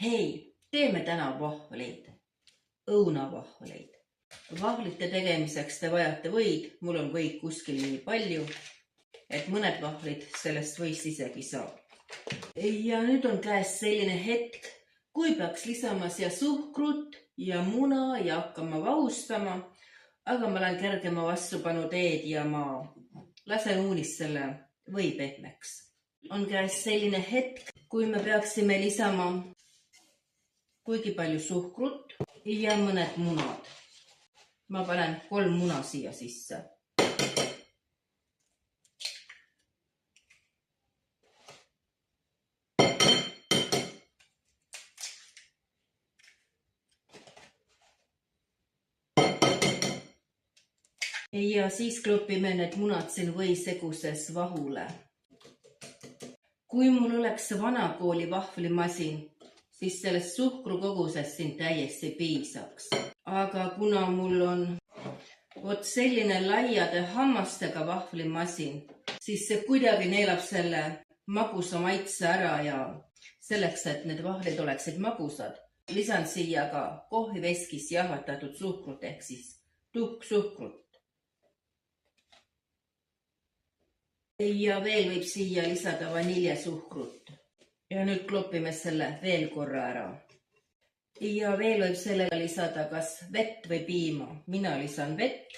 Hei, teeme täna vahvleid, õunavahvleid. Vahvlite tegemiseks te vajate võid, mul on võid kuskil nii palju, et mõned vahvlid sellest võist isegi saab. Ja nüüd on käes selline hetk, kui peaks lisama siia suhkrut ja muna ja hakkama vahustama, aga ma olen kergema vastupanu teed ja ma lasen uunist selle või pehmeks. On käes selline hetk, kui me peaksime lisama kuigi palju suhkrut ja mõned munad. Ma panen 3 muna siia sisse. Ja siis klopime need munad siin võiseguses vahule. Kui mul oleks vanakooli vahvlimasin, siis sellest suhkrukogusest siin täiesti piisaks. Aga kuna mul on selline laiade hammastega vahvlimasin, siis see kuidagi neelab selle magusa maitse ära ja selleks, et need vahvlid oleksid magusad, lisan siia ka kohviveskis jahvatatud suhkrut ehk siis tuhksuhkrut. Ja veel võib siia lisada vaniljesuhkrut. Ja nüüd klopime selle veel korra ära. Ja veel võib sellega lisada kas vett või piima. Mina lisan vett,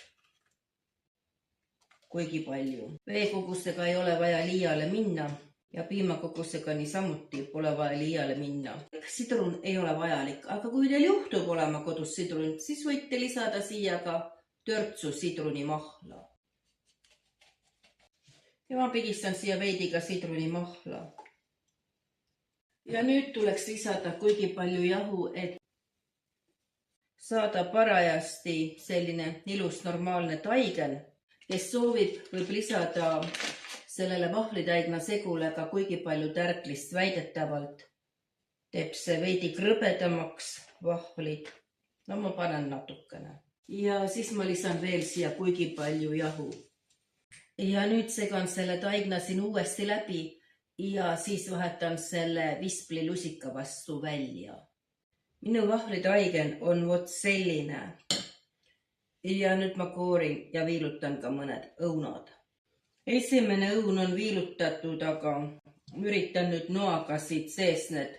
kuigi palju. Veekogusega ei ole vaja liiale minna ja piimakogusega niisamuti pole vaja liiale minna. Sidrun ei ole vajalik, aga kui teil juhtub olema kodus sidrun, siis võite lisada siia ka törtsu sidrunimahla. Ja ma pigistan siia veidi ka sidrunimahla. Ja nüüd tuleks lisada kuigi palju jahu, et saada parajasti selline ilus normaalne taigen. Kes soovib, võib lisada sellele vahvlitaigna segule ka kuigi palju tärklist väidetavalt. Teeb see veidi krõbedamaks vahvlid. No ma panen natukene. Ja siis ma lisan veel siia kuigi palju jahu. Ja nüüd segan selle taigna siin uuesti läbi. Ja siis vahetan selle vispli-lusika vastu välja. Minu vahvlitaigen on selline. Ja nüüd ma koorin ja viilutan ka mõned õunad. Esimene õun on viilutatud, aga üritan nüüd noaga siit sees need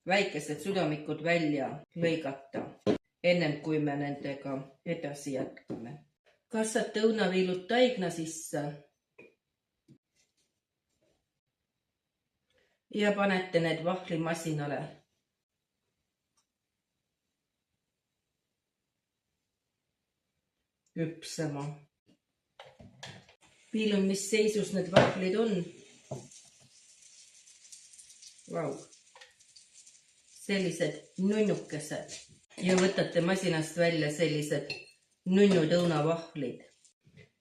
väikesed südamikud välja lõigata, ennem kui me nendega edasi jätkame. Kassate õunaviilut taigna sisse. Ja panete need vahvlimasinale. Küpsema. Piilun, mis seisus need vahvlid on. Vau. Sellised nunnukesed. Ja võtate masinast välja sellised nunnud õunavahvlid.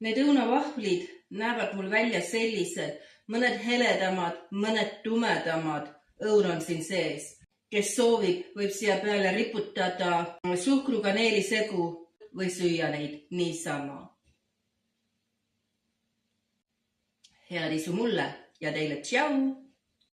Need õunavahvlid näevad mul välja sellised. Mõned heledamad, mõned tumedamad õun on siin sees. Kes soovib, võib siia peale riputada suhkrukaneelisegu või süüa neid niisama. Head isu mulle ja teile tšau!